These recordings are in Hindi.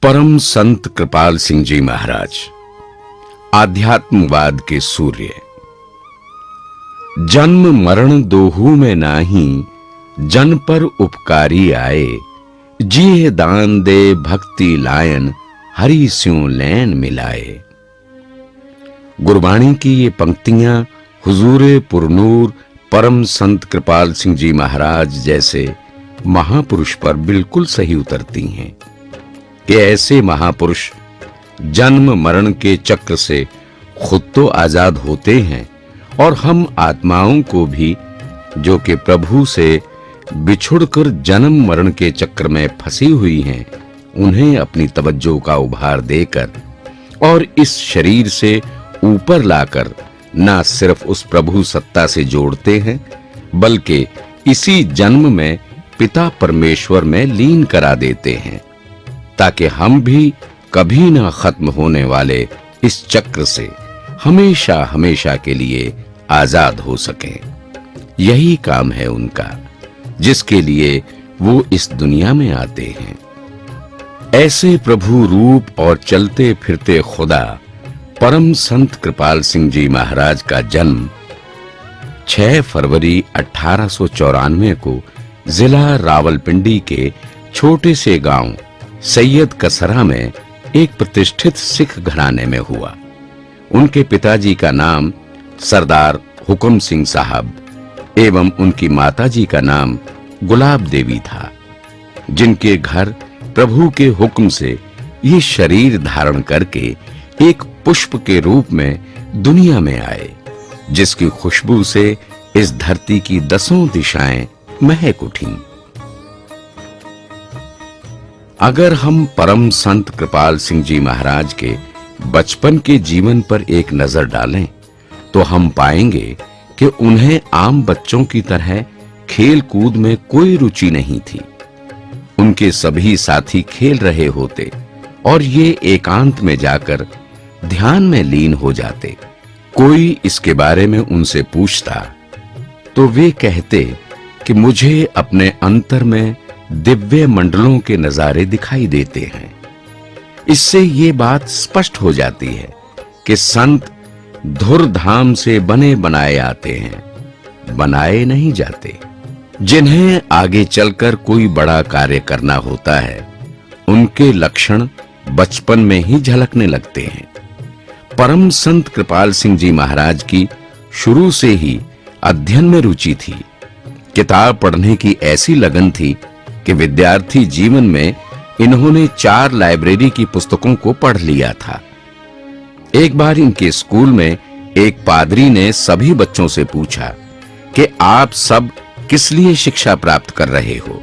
परम संत कृपाल सिंह जी महाराज, आध्यात्मवाद के सूर्य। जन्म मरण दोहू में नाही, जन पर उपकारी आए। जिये दान दे भक्ति लायन, हरि स्यों लैन मिलाए। गुरबाणी की ये पंक्तियां हुजूरे पुरनूर परम संत कृपाल सिंह जी महाराज जैसे महापुरुष पर बिल्कुल सही उतरती हैं कि ऐसे महापुरुष जन्म मरण के चक्र से खुद तो आजाद होते हैं और हम आत्माओं को भी, जो कि प्रभु से बिछुड़कर जन्म मरण के चक्र में फंसी हुई हैं, उन्हें अपनी तवज्जो का उभार देकर और इस शरीर से ऊपर लाकर ना सिर्फ उस प्रभु सत्ता से जोड़ते हैं, बल्कि इसी जन्म में पिता परमेश्वर में लीन करा देते हैं, ताकि हम भी कभी ना खत्म होने वाले इस चक्र से हमेशा हमेशा के लिए आजाद हो सकें। यही काम है उनका, जिसके लिए वो इस दुनिया में आते हैं। ऐसे प्रभु रूप और चलते फिरते खुदा परम संत कृपाल सिंह जी महाराज का जन्म 6 फरवरी 1894 को जिला रावलपिंडी के छोटे से गांव सैयद कसरा में एक प्रतिष्ठित सिख घराने में हुआ। उनके पिताजी का नाम सरदार हुक्म सिंह साहब एवं उनकी माताजी का नाम गुलाब देवी था, जिनके घर प्रभु के हुक्म से ये शरीर धारण करके एक पुष्प के रूप में दुनिया में आए, जिसकी खुशबू से इस धरती की 10 दिशाएं महक उठीं। अगर हम परम संत कृपाल सिंह जी महाराज के बचपन के जीवन पर एक नजर डालें, तो हम पाएंगे कि उन्हें आम बच्चों की तरह खेल कूद में कोई रुचि नहीं थी। उनके सभी साथी खेल रहे होते और ये एकांत में जाकर ध्यान में लीन हो जाते। कोई इसके बारे में उनसे पूछता तो वे कहते कि मुझे अपने अंतर में दिव्य मंडलों के नजारे दिखाई देते हैं। इससे ये बात स्पष्ट हो जाती है कि संत धुरधाम से बने बनाए आते हैं, बनाए नहीं जाते। जिन्हें आगे चलकर कोई बड़ा कार्य करना होता है, उनके लक्षण बचपन में ही झलकने लगते हैं। परम संत कृपाल सिंह जी महाराज की शुरू से ही अध्ययन में रुचि थी। किताब पढ़ने की ऐसी लगन थी कि विद्यार्थी जीवन में इन्होंने 4 लाइब्रेरी की पुस्तकों को पढ़ लिया था। एक बार इनके स्कूल में एक पादरी ने सभी बच्चों से पूछा कि आप सब किस लिए शिक्षा प्राप्त कर रहे हो।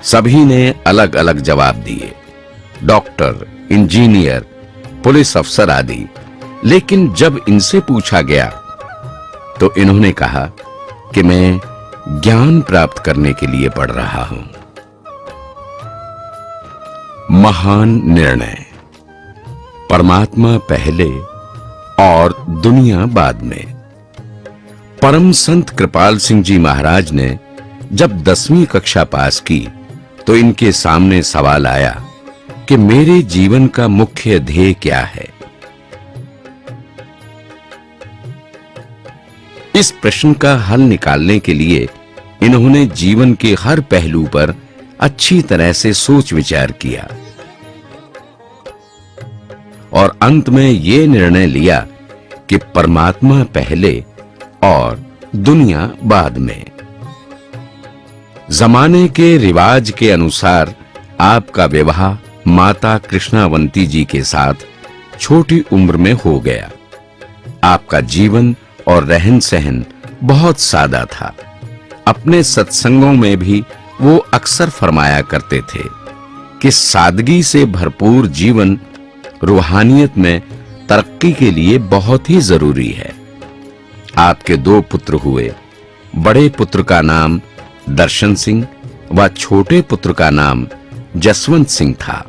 सभी ने अलग अलग जवाब दिए, डॉक्टर, इंजीनियर, पुलिस अफसर आदि। लेकिन जब इनसे पूछा गया तो इन्होंने कहा कि मैं ज्ञान प्राप्त करने के लिए पढ़ रहा हूं। महान निर्णय। परमात्मा पहले और दुनिया बाद में। परम संत कृपाल सिंह जी महाराज ने जब 10वीं कक्षा पास की तो इनके सामने सवाल आया कि मेरे जीवन का मुख्य ध्येय क्या है। इस प्रश्न का हल निकालने के लिए इन्होंने जीवन के हर पहलू पर अच्छी तरह से सोच विचार किया और अंत में यह निर्णय लिया कि परमात्मा पहले और दुनिया बाद में। जमाने के रिवाज के अनुसार आपका विवाह माता कृष्णावंती जी के साथ छोटी उम्र में हो गया। आपका जीवन और रहन सहन बहुत सादा था। अपने सत्संगों में भी वो अक्सर फरमाया करते थे कि सादगी से भरपूर जीवन रूहानियत में तरक्की के लिए बहुत ही जरूरी है। आपके 2 पुत्र हुए। बड़े पुत्र का नाम दर्शन सिंह व छोटे पुत्र का नाम जसवंत सिंह था।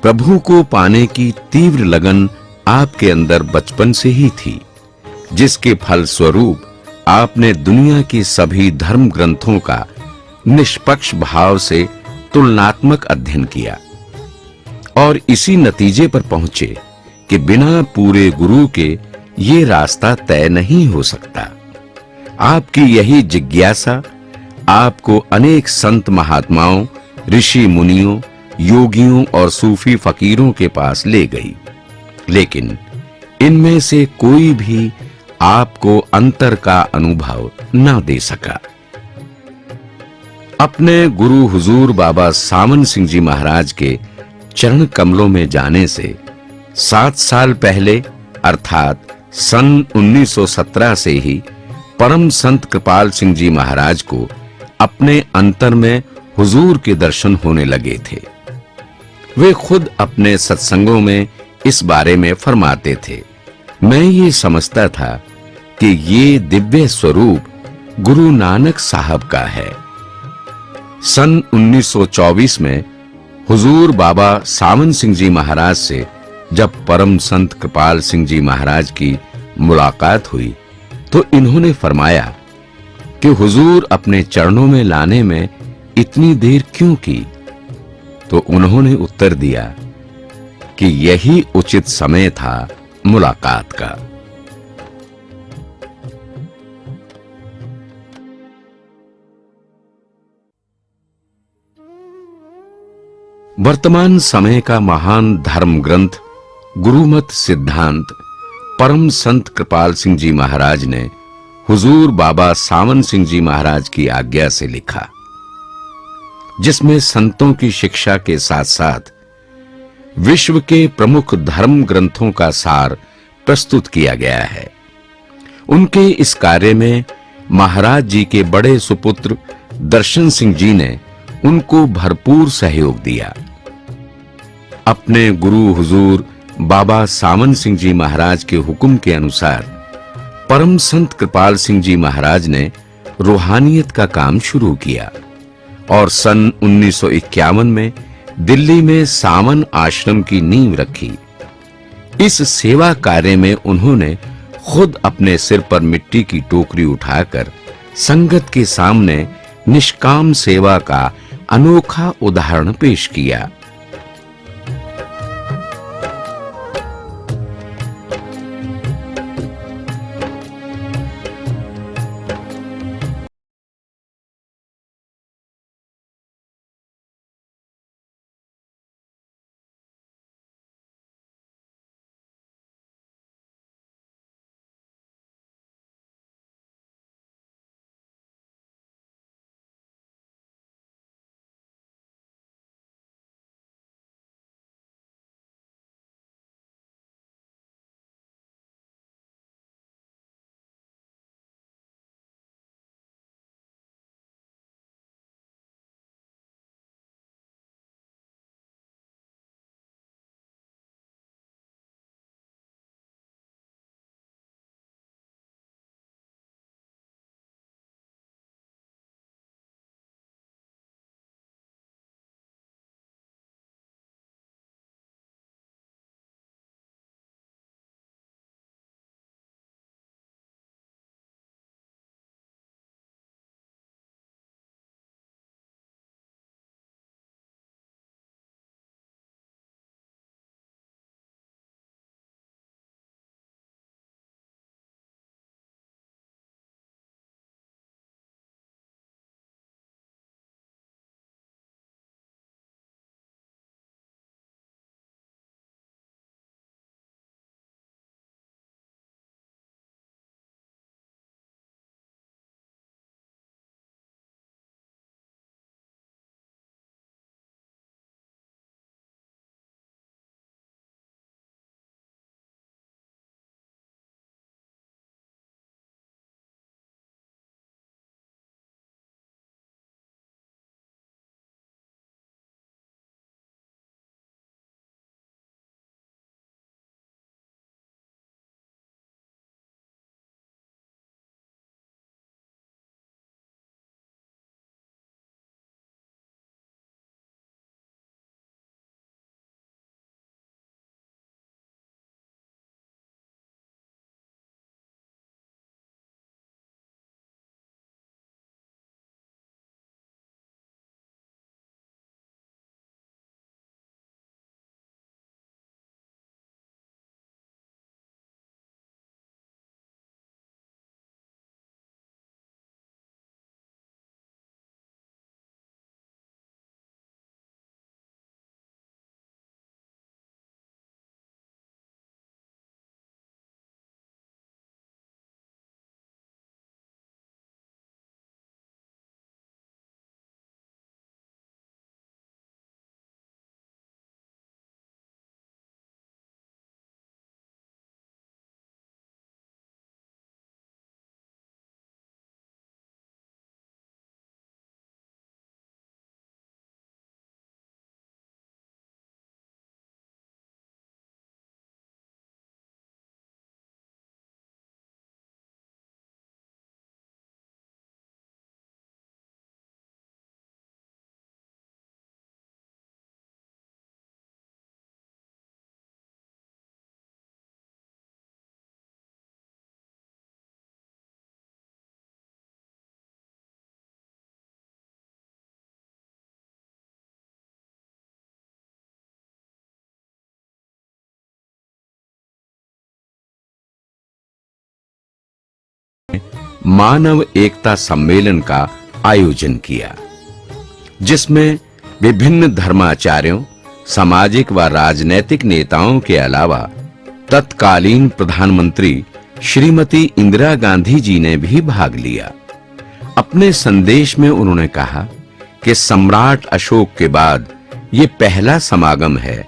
प्रभु को पाने की तीव्र लगन आपके अंदर बचपन से ही थी, जिसके फल स्वरूप आपने दुनिया की सभी धर्म ग्रंथों का निष्पक्ष भाव से तुलनात्मक अध्ययन किया। और इसी नतीजे पर पहुंचे कि बिना पूरे गुरु के ये रास्ता तय नहीं हो सकता। आपकी यही जिज्ञासा आपको अनेक संत महात्माओं, ऋषि मुनियों, योगियों और सूफी फकीरों के पास ले गई, लेकिन इनमें से कोई भी आपको अंतर का अनुभव न दे सका। अपने गुरु हुजूर बाबा सामन सिंह जी महाराज के चरण कमलों में जाने से 7 साल पहले अर्थात सन 1917 से ही परम संत कृपाल सिंह जी महाराज को अपने अंतर में हुजूर के दर्शन होने लगे थे। वे खुद अपने सत्संगों में इस बारे में फरमाते थे, मैं ये समझता था कि ये दिव्य स्वरूप गुरु नानक साहब का है। सन 1924 में हुजूर बाबा सामन सिंह जी महाराज से जब परम संत कृपाल सिंह जी महाराज की मुलाकात हुई तो इन्होंने फरमाया कि हुजूर अपने चरणों में लाने में इतनी देर क्यों की? तो उन्होंने उत्तर दिया कि यही उचित समय था मुलाकात का। वर्तमान समय का महान धर्म ग्रंथ गुरुमत सिद्धांत परम संत कृपाल सिंह जी महाराज ने हुजूर बाबा सामन सिंह जी महाराज की आज्ञा से लिखा, जिसमें संतों की शिक्षा के साथ-साथ विश्व के प्रमुख धर्म ग्रंथों का सार प्रस्तुत किया गया है। उनके इस कार्य में महाराज जी के बड़े सुपुत्र दर्शन सिंह जी ने उनको भरपूर सहयोग दिया। अपने गुरु हुजूर बाबा सामन सिंह जी महाराज के हुक्म के अनुसार परम संत कृपाल सिंह जी महाराज ने रूहानियत का काम शुरू किया और सन 1951 में दिल्ली में सामन आश्रम की नींव रखी। इस सेवा कार्य में उन्होंने खुद अपने सिर पर मिट्टी की टोकरी उठाकर संगत के सामने निष्काम सेवा का अनोखा उदाहरण पेश किया। मानव एकता सम्मेलन का आयोजन किया, जिसमें विभिन्न धर्माचार्यों, सामाजिक व राजनैतिक नेताओं के अलावा तत्कालीन प्रधानमंत्री श्रीमती इंदिरा गांधी जी ने भी भाग लिया। अपने संदेश में उन्होंने कहा कि सम्राट अशोक के बाद ये पहला समागम है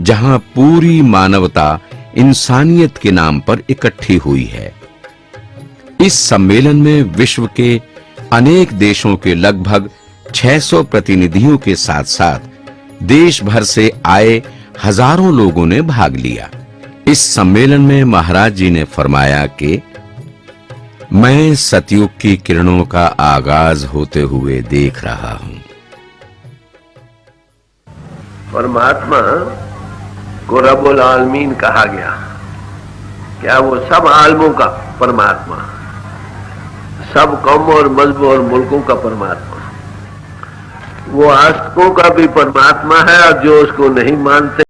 जहां पूरी मानवता इंसानियत के नाम पर इकट्ठी हुई है। इस सम्मेलन में विश्व के अनेक देशों के लगभग 600 प्रतिनिधियों के साथ-साथ देश भर से आए हजारों लोगों ने भाग लिया। इस सम्मेलन में महाराज जी ने फरमाया कि मैं सतयुग की किरणों का आगाज होते हुए देख रहा हूं। परमात्मा को रब्बुल आलमीन कहा गया। क्या वो सब आलमों का परमात्मा, सब कौमों और मजहबों और मुल्कों का परमात्मा, वो आस्तिकों का भी परमात्मा है, और जो उसको नहीं मानते